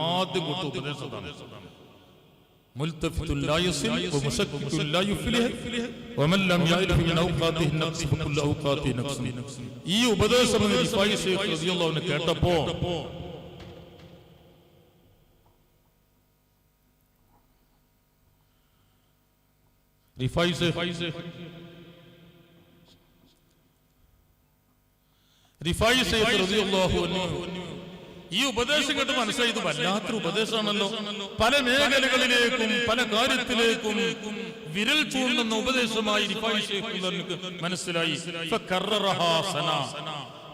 ആദ്യം കൊടുത്ത ഉപദേശമാണ് മുൽതഫിത്തുൽ ലാ യസിൽ വമുശക്കിക്കുൽ ലാ യുഫ്ലിഹ് വമൻ ലം യഅരിഫ് മിൻ ഔഖാതിഹി നഖ്സ് ഫകുല്ലു ഔഖാതിഹി നഖ്സ്. ഈ ഉപദേശം റിഫായി ശൈഖ് റളിയല്ലാഹു അൻഹു കേട്ടപ്പോ റിഫായി ശൈഖ് റളിയല്ലാഹു അൻഹു ഈ ഉപദേശം കേട്ട് മനസ്സിലായി, ഇത് വല്ലാത്തൊരു ഉപദേശമാണല്ലോ. പല മേഖലകളിലേക്കും പല കാര്യത്തിലേക്കും വിരൽ ചൂണ്ടുന്ന ഉപദേശമായി റിഫായി ശൈഖ് മനസ്സിലായി.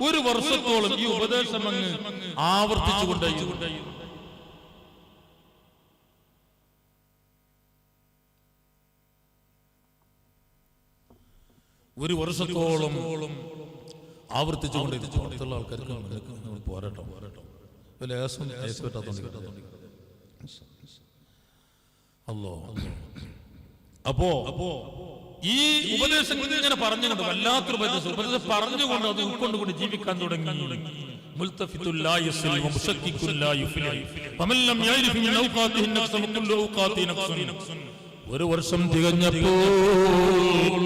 ഒരു വർഷത്തോളം ഈ ഉപദേശം അങ്ങ് ആവർത്തിച്ചുകൊണ്ടായി. ഒരു വർഷത്തോളം ആവർത്തിച്ചുകൊണ്ട് പുറത്തുള്ള ആൾക്കാർക്ക് പോരാട്ടം അപ്പോ ഈ ഉപദേശം ഇങ്ങനെ പറഞ്ഞുകൊണ്ട് വല്ലാത്തൊരു ഉപദേശം പറഞ്ഞുകൊണ്ട് അത് ഉൾക്കൊണ്ടുകൊണ്ട് ജീവിക്കാൻ തുടങ്ങി. മുൽതഫിത്തുൽ ലാ യസിൽ വമുശക്കിക്കുൽ ലാ യുഫ്ലിഹ് വമൻ ലം യഅരിഫ് മിൻ ഔഖാതിഹി നഖ്സ് ഫകുല്ലു ഔഖാതിഹി നഖ്സ്. ഒരു വർഷം തികഞ്ഞപ്പോൾ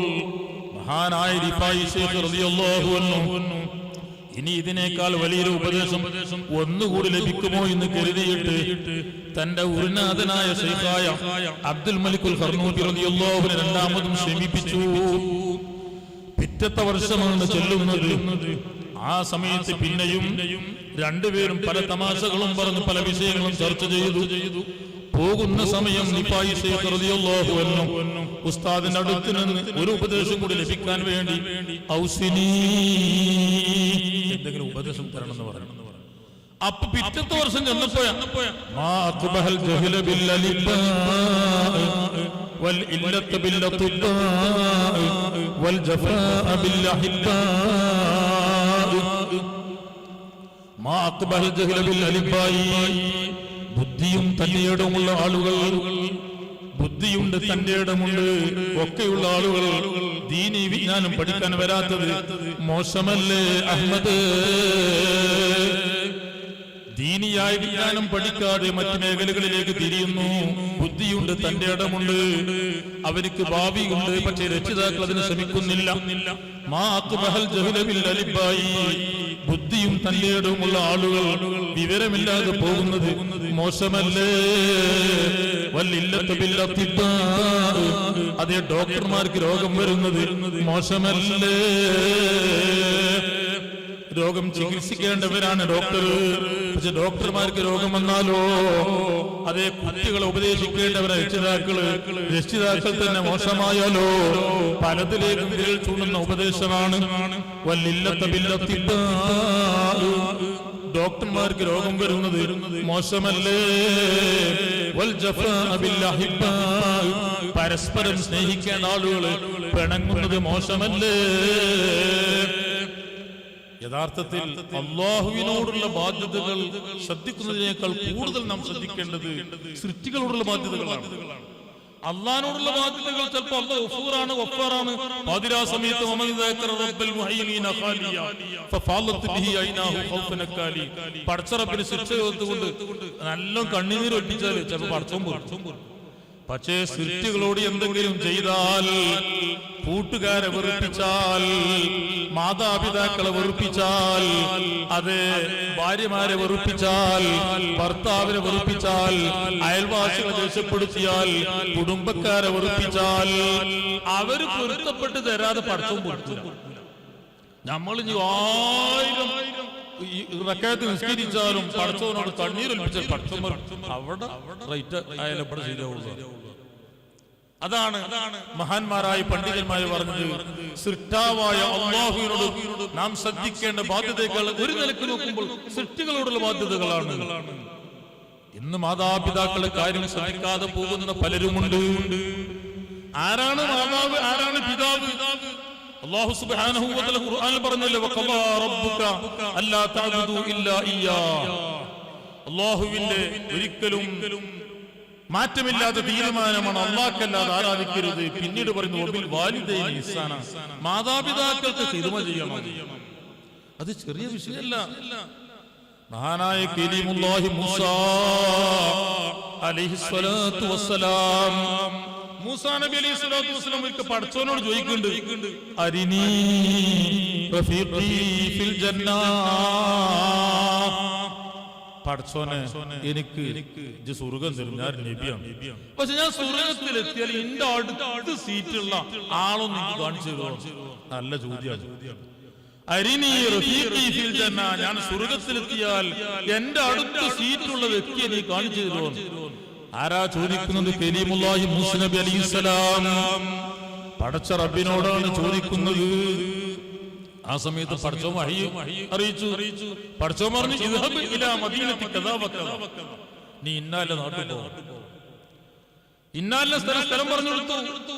മഹാനായ റിഫായി ശൈഖ് റളിയല്ലാഹു അൻഹു ഇനി ഇതിനേക്കാൾ വലിയൊരു ഉപദേശം ഒന്നുകൂടി ലഭിക്കുമോ എന്ന് കരുതിയിട്ട് തന്റെ ഉരുനാഥനായ ശൈഖായ അബ്ദുൽ മലിക്കുൽ ഖർനൂതി റളിയല്ലാഹു അൻഹു രണ്ടാമതും ക്ഷമിപ്പിച്ചു. പിറ്റത്തെ വർഷമാണ് ചെല്ലുന്നത്. ആ സമയത്ത് പിന്നെയും രണ്ടുപേരും പല തമാശകളും പറഞ്ഞു, പല വിഷയങ്ങളും ചർച്ച ചെയ്തു. പോകുന്ന സമയം റിഫായി ശൈഖ് റളിയല്ലാഹു അൻഹു ഉസ്താദിന്റെ അടുത്ത് നിന്ന് ഒരു ഉപദേശം കൂടി ലഭിക്കാൻ വേണ്ടി ഔസിനി, എന്തെങ്കിലും ഉപദേശം തരണം എന്ന് പറഞ്ഞു. അപ്പൊ പിറ്റത്തെ വർഷം ചെന്നപ്പോഴാ ബുദ്ധിയും തന്റെയിടമുള്ള ആളുകൾ, ബുദ്ധിയുണ്ട് തന്റെയിടമുണ്ട് ഒക്കെയുള്ള ആളുകൾ ദീനി വിജ്ഞാനം പഠിക്കാൻ വരാത്തത് മോശമല്ലേ അഹ്മദ്? ദീനിയായ വിജ്ഞാനം പഠിക്കാതെ മറ്റു മേഖലകളിലേക്ക് തിരിയുന്നു. ബുദ്ധിയുണ്ട് തന്റെയിടമുണ്ട്, അവർക്ക് ഭാവിയുണ്ട്, പക്ഷേ രക്ഷിതാക്കൾ അതിന് ശ്രമിക്കുന്നില്ല. ബുദ്ധിയും തന്റെയിടമുള്ള ആളുകൾ വിവരമില്ലാതെ പോകുന്നത് മോശമല്ലേ? അതേ ഡോക്ടർമാർക്ക് രോഗം വരുന്നത് മോശമല്ലേ? രോഗം ചികിത്സിക്കേണ്ടവരാണ് ഡോക്ടർ, പക്ഷെ ഡോക്ടർമാർക്ക് രോഗം വന്നാലോ അതേ കുട്ടികളെ ഉപദേശിക്കേണ്ടവരെ രക്ഷിതാക്കൾ തന്നെ മോശമായാലോ പലതിലേക്കും വിരൽ ചൂണ്ടുന്ന ഉപദേശമാണ്. ഡോക്ടർമാർക്ക് രോഗം വരുന്നത് മോശമല്ലേ? പരസ്പരം സ്നേഹിക്കേണ്ട ആളുകൾ പിണങ്ങുന്നത് മോശമല്ലേ? യഥാർത്ഥത്തിൽ അല്ലാഹുവിനോടുള്ള ബാധ്യതകൾ ശ്രദ്ധിക്കുന്നതിനേക്കാൾ കൂടുതൽ നാം ശ്രദ്ധിക്കേണ്ടത് സൃഷ്ടികളോടുള്ള ബാധ്യതകളാണ്. അള്ളാഹിനോടുള്ള ബാധ്യതകൾ ചിലപ്പോൾ അല്ലാഹു ഗഫൂറാണ്, ഗഫാറാണ്. പാതിരാ സമയത്ത് പടച്ചറബിന് ശിക്ഷ കൊടുത്തുകൊണ്ട് നല്ല കണ്ണുനീർ ഒട്ടിച്ചാൽ ചിലപ്പോൾ പടച്ചോൻ പോകും. പക്ഷേ സൃഷ്ടികളോട് എന്തെങ്കിലും ചെയ്താൽ, കൂട്ടുകാരെ വെറുപ്പിച്ചാൽ, മാതാപിതാക്കളെ വെറുപ്പിച്ചാൽ, അതെ ഭാര്യമാരെ വെറുപ്പിച്ചാൽ, ഭർത്താവിനെ വെറുപ്പിച്ചാൽ, അയൽവാസികളെ ദേഷ്യപ്പെടുത്തിയാൽ, കുടുംബക്കാരെ വെറുപ്പിച്ചാൽ അവര് പൊരുത്തപ്പെട്ട് തരാതെ പടച്ചവും കൊടുക്കില്ല. നമ്മൾ 1000 റക്അത്ത് നിസ്കരിച്ചാലും പടച്ചവനോട് കണ്ണീരൊലിപ്പിച്ചാൽ പടച്ചവൻ അവിടെ റൈറ്റ് ആയാലും ഇവിടെ ശരിയാവുള്ളൂ. അതാണ് മഹാന്മാരായ പണ്ഡിതന്മാർ പറഞ്ഞത്. സൃഷ്ടാവായ അല്ലാഹുവിനോട് നാം ശ്രദ്ധിക്കേണ്ട ബാധ്യതകൾ ഒരു നിലക്ക് നോക്കുമ്പോൾ സൃഷ്ടികളോടുള്ള ബാധ്യതകളാണ്. ഇന്ന് മാതാപിതാക്കളുടെ കാര്യം ശ്രദ്ധിക്കാതെ പോകുന്ന പലരുമുണ്ട്. ആരാണ് മാതാവ്, ആരാണ് പിതാവ്? അല്ലാഹു സുബ്ഹാനഹു വ തആല ഖുർആനിൽ പറഞ്ഞല്ലോ, വഖദാ റബ്ബുക അല്ലാ തഅബുദു ഇല്ലാ ഇയ്യാ. അല്ലാഹുവിന്റെ ഒരിക്കലും മാറ്റമില്ലാത്ത തീരുമാനമാണ് അല്ലാഹുവല്ലാതെ ആരാധിക്കരുത്. പിന്നീട് പറയുന്നു വബിൽ വാലിദൈനി ഇഹ്സാന, മാതാപിതാക്കൾക്ക് ഖിദ്മ ചെയ്യണം. അത് ചെറിയ വിഷയമല്ല. മഹാനായ കലീമുല്ലാഹി മൂസ അലൈഹിസ്സലാത്തു വസ്സലാം, മൂസാ നബി അലൈഹിസ്സലാത്തു വസ്സലാം ഒരിക്കൽ പടച്ചോനോട് ചോദിക്കുന്നുണ്ട്, അരിനീ റഫീഖി ഫിൽ ജന്ന, പടച്ചോനെ എനിക്ക് സ്വർഗം തരും, ഞാൻ നബിയാണ്, പക്ഷെ ഞാൻ സ്വർഗത്തിലെത്തിയാൽ എന്റെ അടുത്ത സീറ്റുള്ള ആളൊന്നും എനിക്ക് കാണിച്ചു തരുമോ? നല്ല ചോദ്യമാണ്. അരിനീ റഫീഖി ഫിൽ ജന്ന, ഞാൻ സ്വർഗത്തിലെത്തിയാൽ എന്റെ അടുത്ത സീറ്റുള്ള വ്യക്തിയെ നീ കാണിച്ചു തരുമോ? ആരാ ചോദിക്കുന്നത്? കലീമുല്ലാഹി മൂസ നബി അലൈഹിസ്സലാം പടച്ച റബ്ബിനോടാണ് ചോദിക്കുന്നത്. ആ സമയത്ത് പടച്ചോൻ അറിയിച്ചു. പടച്ചോൻ പറഞ്ഞു, ഇദ്ഹബ് ഇലാ മദീനത്തി കദാ വകദാ, നീ ഇന്നാല നാട്ടിൽ പോ, ഇന്നാല സ്ഥലം പറഞ്ഞു കൊടുത്തു.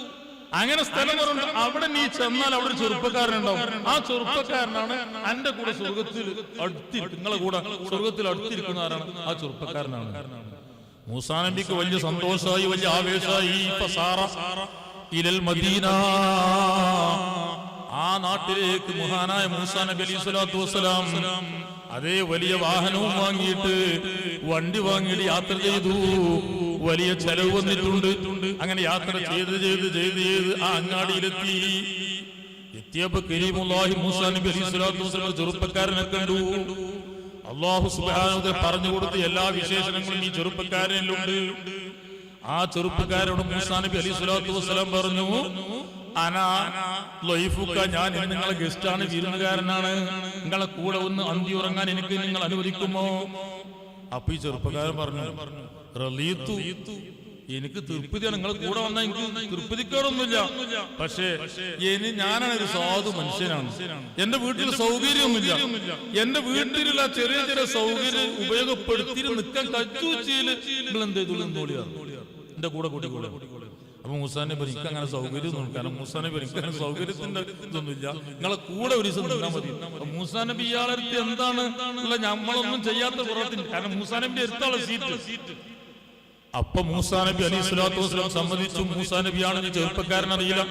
അങ്ങനെ സ്ഥലം പറഞ്ഞു, അവിടെ നീ ചെന്നാൽ അവിടെ ഒരു ചെറുപ്പക്കാരനുണ്ടാവും. ആ ചെറുപ്പക്കാരനാണ് എന്റെ കൂടെ സ്വർഗത്തിൽ നിങ്ങളെ കൂടെ സ്വർഗത്തിൽ അടുത്തിരിക്കുന്ന ആരാണ്? ആ ചെറുപ്പക്കാരനാണ്. മൂസാ നബിക്ക് വലിയ സന്തോഷമായി, വലിയ ആവേശമായി. ഇലൽ മദീന, ആ നാട്ടിലേക്ക് മഹാനായ മൂസാ നബി അലൈഹി സ്വലാത്തു വസ്സലാം അതേ വലിയ വാഹനവും വാങ്ങിയിട്ട് വണ്ടി വാങ്ങിയിട്ട് യാത്ര ചെയ്തു. വലിയ ചെലവ് വന്നിട്ടുണ്ട്. അങ്ങനെ യാത്ര ചെയ്ത് ആ അങ്ങാടിയിലെത്തി. എത്തിയപ്പോ കരീമുല്ലാഹി മൂസാ നബി അലൈഹി സ്വലാത്തു വസ്സലാം ചെറുപ്പക്കാരനെ കണ്ടു. അല്ലാഹു സുബ്ഹാനഹു വ തആല പറഞ്ഞു കൊടുത്ത എല്ലാ വിശേഷണങ്ങളും ഈ ചെറുപ്പക്കാരനിലുണ്ട്. ആ ചെറുപ്പക്കാരോട് മൂസാ നബി അലൈഹി സ്വലാത്തു വസ്സലാം പറഞ്ഞു, അനാ ലൈഫുക, ഞാൻ നിങ്ങളെ ഗസ്റ്റാണ്, വിരുന്നുകാരനാണ്, നിങ്ങളെ കൂടെ ഒന്ന് അന്തി ഉറങ്ങാൻ എനിക്ക് നിങ്ങൾ അനുവദിക്കുമോ? അപ്പൊ ഈ ചെറുപ്പക്കാരൻ പറഞ്ഞു, റളീതു, എനിക്ക് തൃപ്തിയാണ്, നിങ്ങൾ കൂടെ വന്നാൽ എനിക്ക് തൃപ്തിക്കാറൊന്നുമില്ല. പക്ഷേ ഞാനാണ് ഒരു സാധു മനുഷ്യനാണ്, എന്റെ വീട്ടിൽ സൗകര്യമൊന്നുമില്ല. എന്റെ വീട്ടിലുള്ള ചെറിയ ചെറിയ സൗകര്യം ഉപയോഗപ്പെടുത്തി നിൽക്കാൻ കച്ചൂച്ചിയില് നിങ്ങൾ എന്ത് ചെയ്തോളിയാണ് എന്റെ കൂടെ കൂടി. അപ്പൊ മൂസാ നബി എനിക്ക് അങ്ങനെ സൗകര്യം ഒന്നും, കാരണം മൂസാ നബി എനിക്ക് അങ്ങനെ സൗകര്യത്തിന്റെ ഇതൊന്നുമില്ല, നിങ്ങളെ കൂടെ ഒരു ദിവസം നിന്നാൽ മതി. മൂസാ നബി ഇയാളെ അടുത്ത് എന്താണ് നമ്മളൊന്നും ചെയ്യാത്ത പുറത്തിന്, കാരണം മൂസാ നബിന്റെ അടുത്തുള്ള സീറ്റ്. അപ്പൊ മൂസാ നബി അലൈഹി സ്വലാത്തു വസ്സലാം സമ്മതിച്ചു. മൂസാ നബിയാണെന്ന് ചെറുപ്പക്കാരൻ അറിയില്ല.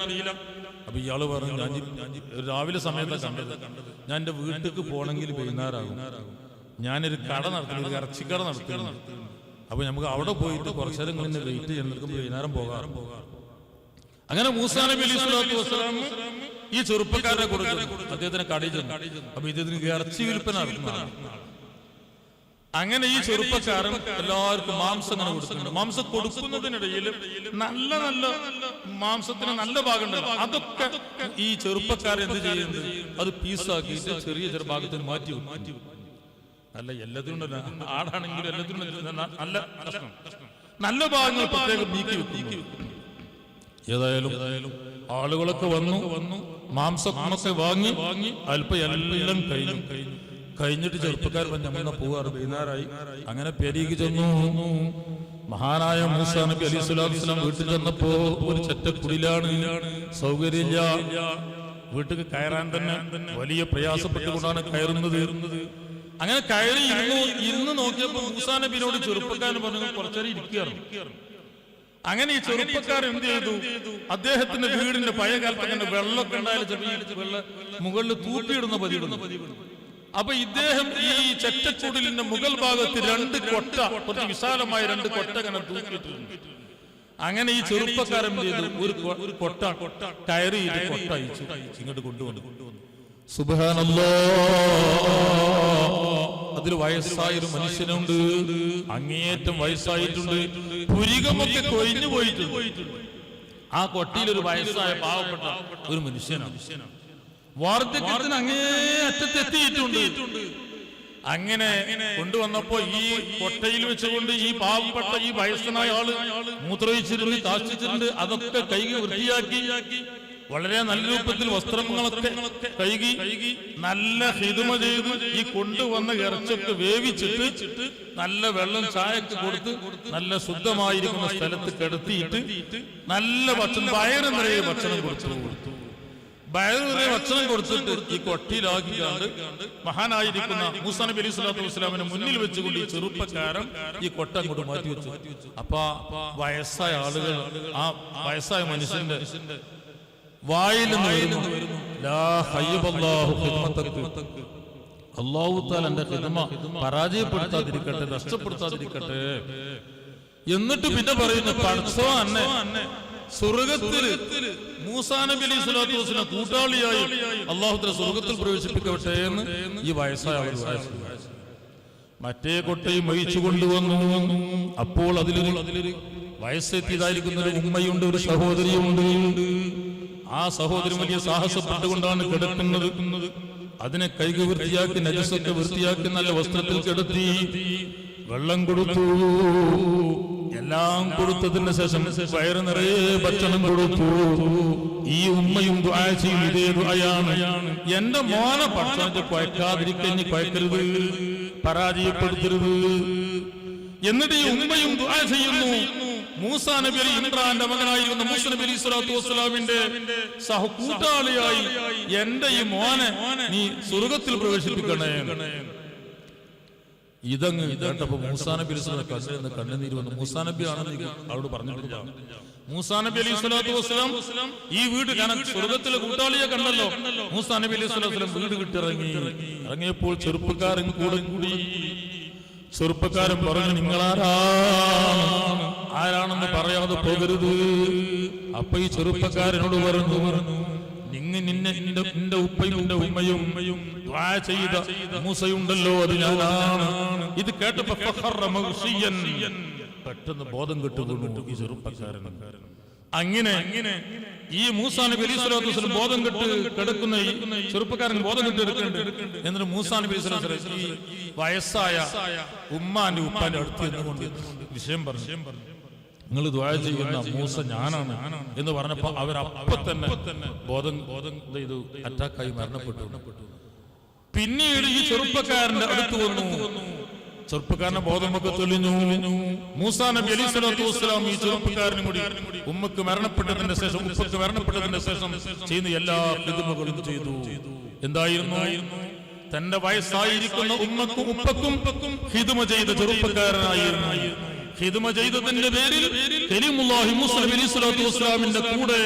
അപ്പൊ ഇയാള് പറഞ്ഞു, ഞാൻ രാവിലെ സമയത്താണ് കണ്ടത്, ഞാൻ എന്റെ വീട്ടിലേക്ക് പോകണമെങ്കിൽ വൈകുന്നേരമാകും, ഞാനൊരു കട നടത്തുന്നു, ഒരു ഇറച്ചിക്കട നടത്തുന്നു. അപ്പൊ നമുക്ക് അവിടെ പോയിട്ട് കുറച്ചേരം ഇങ്ങനെ വെയിറ്റ് ചെയ്യുന്ന വൈകുന്നേരം പോകാറ്. അങ്ങനെ മൂസാ നബി അലൈഹി സ്വലാത്തു വസ്സലാം ഈ ചെറുപ്പക്കാരനെ കൊടുത്തു, അദ്ദേഹത്തിന് കടയിൽ ചെന്നു. അപ്പൊ ഇദ്ദേഹത്തിന് ഇറച്ചി വിൽപ്പന നടത്തുന്നതാണ്. അങ്ങനെ ഈ ചെറുപ്പക്കാരൻ എല്ലാവർക്കും മാംസം അങ്ങനെ കൊടുക്കുന്നുണ്ട്. മാംസം കൊടുക്കുന്നതിനിടയിൽ നല്ല നല്ല മാംസത്തിന് നല്ല ഭാഗം ഉണ്ടല്ലോ, അതൊക്കെ ഈ ചെറുപ്പക്കാരൻ എന്ത് ചെയ്യുന്നത്, അത് പീസാക്കിയിട്ട് ചെറിയ ചെറിയ ഭാഗത്തിന് മാറ്റി വെക്കും. അല്ല എല്ലാത്തിനും ആടാണെങ്കിലും എല്ലാത്തിനും നല്ല കഷ്ണം, നല്ല ഭാഗങ്ങൾ പ്രത്യേകം നീക്കി വെക്കും. ഏതായാലും ആളുകളൊക്കെ വന്നു മാംസമൊക്കെ വാങ്ങി അല്പം എല്ലാം കഴിഞ്ഞിട്ട് ചെറുപ്പക്കാർ ഞമ്മ പോവാറ് വൈകുന്നേരമായി. അങ്ങനെ പെരീക്ക് ചെന്നു. മഹാനായ മൂസാ നബി അലൈഹി സ്വലാത്തു വസ്സലാം വീട്ടിൽ ചെന്നപ്പോ ഒരു ചെറ്റക്കുടിലാണ്, സൗകര്യമില്ല. വീട്ടിൽ കയറാൻ തന്നെ വലിയ പ്രയാസപ്പെട്ടുകൊണ്ടാണ് കയറുന്നത്. അങ്ങനെ കയറി ഇരുന്ന് നോക്കിയപ്പോ മൂസാ നബിയോട് ചെറുപ്പക്കാരൻ പറഞ്ഞു, കുറച്ചേരം ഇരിക്കുകയാണ്. അങ്ങനെ ഈ ചെറുപ്പക്കാരൻ എന്ത് ചെയ്തു, അദ്ദേഹത്തിന്റെ വീടിന്റെ പഴയ കാലത്ത് അങ്ങനെ വെള്ളമൊക്കെ ഉണ്ടായാലും ചെറിയ മുകളിൽ തൂപ്പിയിടുന്ന പതിവിടുന്നു. അപ്പൊ ഇദ്ദേഹം ഈ ചെറ്റക്കുടിലിന്റെ മുകൾ ഭാഗത്ത് രണ്ട് കൊട്ട, കുറച്ച് വിശാലമായ രണ്ട് കൊട്ട അങ്ങനെ തൂക്കിയിട്ടുണ്ട്. അങ്ങനെ ഈ ചെറുപ്പക്കാരൻ ചെയ്തു, ഒരു കൊട്ട കയറിയിട്ട് കൊട്ട അയച്ചു ഇങ്ങോട്ട് കൊണ്ടുവന്നു. സുബ്ഹാനല്ലാഹ്, അതിൽ വയസ്സായൊരു മനുഷ്യനുണ്ട്, അങ്ങേയറ്റം വയസ്സായിട്ടുണ്ട്, പുരികമൊക്കെ കൊഴിഞ്ഞു പോയിട്ടുണ്ട്. ആ കൊട്ടിയിൽ ഒരു വയസ്സായ പാവപ്പെട്ട ഒരു മനുഷ്യനാണ്, വാർദ്ധക്യത്തിന് അങ്ങേ അറ്റത്തെത്തിയിട്ടുണ്ട്. അങ്ങനെ കൊണ്ടുവന്നപ്പോ ഈ കൊട്ടയിൽ വെച്ചുകൊണ്ട് ഈ പാവപ്പെട്ട ഈ വയസ്സനായ ആള് മൂത്രമൊഴിച്ചിട്ടുണ്ട്, താഴ്ചിച്ചിട്ടുണ്ട്, അതൊക്കെ കഴുകി വൃത്തിയാക്കി വളരെ നല്ല രൂപത്തിൽ വസ്ത്രങ്ങളൊക്കെ കഴുകി നല്ല ഹിദമ ചെയ്ത് ഈ കൊണ്ടുവന്ന ഇറച്ചൊക്കെ വേവിച്ചിട്ട് നല്ല വെള്ളം ചായക്ക് കൊടുത്ത് നല്ല ശുദ്ധമായിരിക്കുന്ന സ്ഥലത്ത് കിടത്തിയിട്ട് നല്ല ഭക്ഷണം, വയറ് നിറയെ ഭക്ഷണം കൊടുത്തു. വയറുനിറയെ ഭക്ഷണം കൊടുത്തിട്ട് ഈ കൊട്ടിയിലാക്കിക്കാണ്ട് മഹാനായിരിക്കുന്ന മൂസാ നബി അലൈഹി സ്വലാത്തു വസ്സലാമിനെ മുന്നിൽ വെച്ചുകൊണ്ട് ഈ ചെറുപ്പക്കാരൻ ഈ കൊട്ട അങ്ങോട്ട് മാറ്റി വെച്ചു. അപ്പൊ വയസ്സായ ആളുകൾ ആ വയസ്സായ മനുഷ്യന്റെ വായിൽ നിന്ന് വരുന്നു, ലാ ഹയ്യബല്ലാഹു ഖിദ്മതക, അല്ലാഹു തആല എന്റെ ഖിദ്മ പരാജയപ്പെടുത്താതിരിക്കട്ടെ, നഷ്ടപ്പെടുത്താതിരിക്കട്ടെ. എന്നിട്ട് പിന്നെ പറയുന്നു, പടച്ചോ അന്നെ സ്വർഗത്തില് മൂസാ നബി അലൈഹി സ്വലാത്തു വസ്സലാം കൂട്ടാളിയായി അല്ലാഹു തആല സ്വർഗത്തിൽ പ്രവേശിപ്പിക്കട്ടെ എന്ന് ഈ വയസ്സായ ആൾ മറ്റേ കൊട്ടയും വഹിച്ചു കൊണ്ടുവന്നു. അപ്പോൾ അതിലൊരു വയസ്സെത്തിയതായിരിക്കുന്ന ഒരു ഉമ്മയുണ്ട്, ഒരു സഹോദരിയുണ്ട്. ആ സഹോദരി വലിയ സാഹസപ്പെട്ടുകൊണ്ടാണ് കിടക്കുന്നത്. അതിനെ കൈകി വൃത്തിയാക്കി, നജസൊക്കെ വൃത്തിയാക്കി നല്ല വസ്ത്രത്തിൽ കിടത്തി, വെള്ളം കൊടുത്തു. എല്ലാം കൊടുത്തതിന് ശേഷം വയറ് നിറയെ ഭക്ഷണം കൊടുത്തു. ഈ ഉമ്മയും ദുആ ചെയ്യും, ഇതേ ദുആയാണ്, എന്റെ മോനെ ഭക്ഷണത്തെ കുഴക്കാതിരിക്കഞ്ഞ് കുഴക്കരുത്, പരാജയപ്പെടുത്തരുത്. എന്നിട്ട് ഈ ഉമ്മയും ദുആ ചെയ്യുന്നു. മൂസാ നബി അലി ഇമ്രാന്റെ മകനായിരുന്ന മൂസാ നബി അലൈഹി സ്വലാത്തു വസ്സലാമിന്റെ സഹകൂട്ടാളിയായി എന്റെ ഈ മോനെ നീ സ്വർഗത്തിൽ പ്രവേശിപ്പിക്കണേ. ഇതങ്ങ് കേട്ടപ്പോ മൂസാ നബി അലൈഹി സ്വലാത്തു കണ്ണുനീര് വന്നു. മൂസാ നബി ആണെന്ന് അവരോട് പറഞ്ഞിട്ടില്ല. മൂസാ നബി അലൈഹി സ്വലാത്തു വസ്സലാം ഈ വീട് കാരണം സ്വർഗത്തിലെ കൂട്ടാളിയെ കണ്ടല്ലോ. മൂസാ നബി അലൈഹി സ്വലാത്തു വസ്സലാം വീട് വിട്ടിറങ്ങി. ഇറങ്ങിയപ്പോൾ ചെറുപ്പക്കാരൻ കൂടെ കൂടി. ചെറുപ്പക്കാരൻ പറഞ്ഞു, നിങ്ങളാരാണെന്ന് പറയാതെ പോകരുത്. അപ്പൊ ഈ ചെറുപ്പക്കാരനോട് പറഞ്ഞു, നിന്റെ ഉപ്പയും എന്റെ ഉമ്മയും ദുആ ചെയ്ത മൂസയുണ്ടല്ലോ, അത് ഞാനാണ്. ഇത് കേട്ടപ്പോ പെട്ടെന്ന് ബോധം കെട്ടുകൊണ്ടു ഈ ചെറുപ്പക്കാരൻ. അങ്ങനെ ഈ മൂസാ നബി അലൈഹി സ്വലാത്തു വസ്സലാം ബോധം കെട്ട് കിടക്കുന്ന ഈ ചെറുപ്പക്കാരൻ ബോധം കെട്ട് എടുക്കുന്നുണ്ട്. എന്നിട്ട് മൂസാ നബി അലൈഹി സ്വലാത്തു വസ്സലാം ഈ വയസ്സായ ഉമ്മാന്റെ ഉപ്പാന്റെ അടുത്ത് എന്നുകൊണ്ട് വിഷയം പറഞ്ഞു, നിങ്ങൾ ദുആ ചെയ്യുന്ന മൂസ ഞാനാണ് എന്ന് പറഞ്ഞപ്പോ അവരപ്പൊ തന്നെ ബോധം ഇത് അറ്റാക്കായി മരണപ്പെട്ടു. പിന്നീട് ഈ ചെറുപ്പക്കാരന്റെ അടുത്ത് വന്നു. ചെറുപ്പക്കാരന്റെ ബോധമൊക്കെ തെളിഞ്ഞു. മൂസാ നബി അലൈഹി സ്വലാത്തു വസ്സലാം ഈ ചെറുപ്പക്കാരനും കൂടി ഉമ്മക്ക് മരണപ്പെട്ടതിന്റെ ശേഷം, ഉപ്പക്ക് മരണപ്പെട്ടതിന്റെ ശേഷം ചെയ്യുന്ന എല്ലാ ഹിദ്മകളും ചെയ്തു. എന്തായിരുന്നു? തന്റെ വയസ്സായിരിക്കുന്ന ഉമ്മക്കും ഉപ്പക്കും ഹിദ്മ ചെയ്ത ചെറുപ്പക്കാരനായിരുന്നു. ഹിദ്മ ചെയ്തതിന്റെ പേരിൽ കലീമുല്ലാഹി മൂസാ നബി അലൈഹി സ്വലാത്തു വസ്സലാമിന്റെ കൂടെ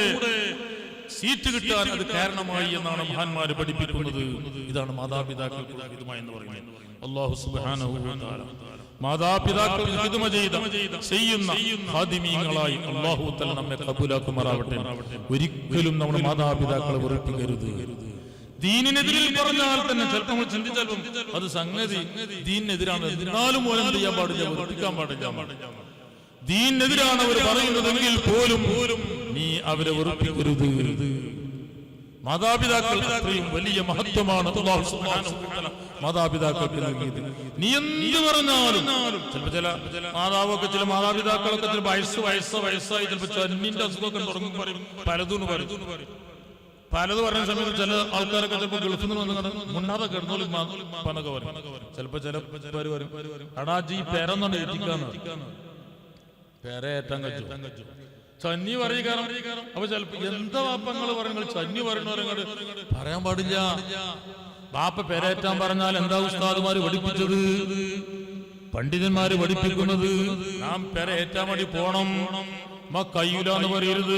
സീറ്റ് കിട്ടാൻ അത് കാരണമായി എന്നാണ് മഹാന്മാര് പഠിപ്പിക്കുന്നത്. ഇതാണ് മാതാപിതാക്കൾക്ക് ഹിദ്മ എന്ന് പറയുന്നത്. അല്ലാഹു സുബ്ഹാനഹു വ തആല മാതാപിതാക്കൾ ഹിദ്മ ചെയ്യുന്ന ഖാദിമീങ്ങളായി അല്ലാഹു തആല നമ്മെ ഖബൂലാക്കുമാറാവട്ടെ. ഒരിക്കലും നമ്മുടെ മാതാപിതാക്കളെ വെറുപ്പിക്കരുത്. ദീനിനെതിരിൽ പറഞ്ഞാൽ തന്നെ ചിലപ്പോൾ നമ്മൾ ചിന്തിച്ചാൽ അത് സംഗതി ദീനിനെതിരാണ്, എന്നാലും പോലും ചെയ്യാൻ പാടില്ല, വെറുപ്പിക്കാൻ പാടില്ല. ദീനിനെതിരാണ് അവർ പറയുന്നതെങ്കിൽ പോലും നീ അവരെ വെറുപ്പിക്കരുത്. മാതാപിതാക്കൾ അത്രയും വലിയ മഹത്വമാണ് അല്ലാഹു സുബ്ഹാനഹു വ തആല മാതാപിതാക്കൾക്ക് നൽകിയത്. നീ എന്ത് പറഞ്ഞാലും ചിലപ്പോൾ ചില മാതാവൊക്കെ ചില മാതാപിതാക്കളൊക്കെ ചില വയസ്സായി ചിലപ്പോൾ ചന്നിന്റെ അസുഖമൊക്കെ തുടങ്ങും പറയും, പലതും പലത് പറയുന്ന സമയത്ത് ചില ആൾക്കാരൊക്കെ ചിലപ്പോൾ ഗൾഫിൽ നിന്ന് വന്ന് മുന്നാതെ കിടന്നോലും പനൊക്കെ പറയും. ചിലപ്പോ ചില വരും അടാജി പേരെന്നാണ് ഏറ്റിക്കാന്ന് പേരേറ്റാൻ കഴിച്ചു ചന്നി പറയുക. അപ്പൊ ചിലപ്പോ എന്താ വാപ്പങ്ങൾ പറയുന്നത് ചന്നി പറയുന്നവരങ്ങോട്ട് പറയാൻ പാടില്ല. ബാപ്പ പേരേറ്റാൻ പറഞ്ഞാൽ എന്താ ഉസ്താദുമാര് പഠിപ്പിച്ചത്, പണ്ഡിതന്മാര് പഠിപ്പിക്കുന്നത് നാം പേരേറ്റാൻ വേണ്ടി പോണം, കയ്യൂല എന്ന് പറയരുത്.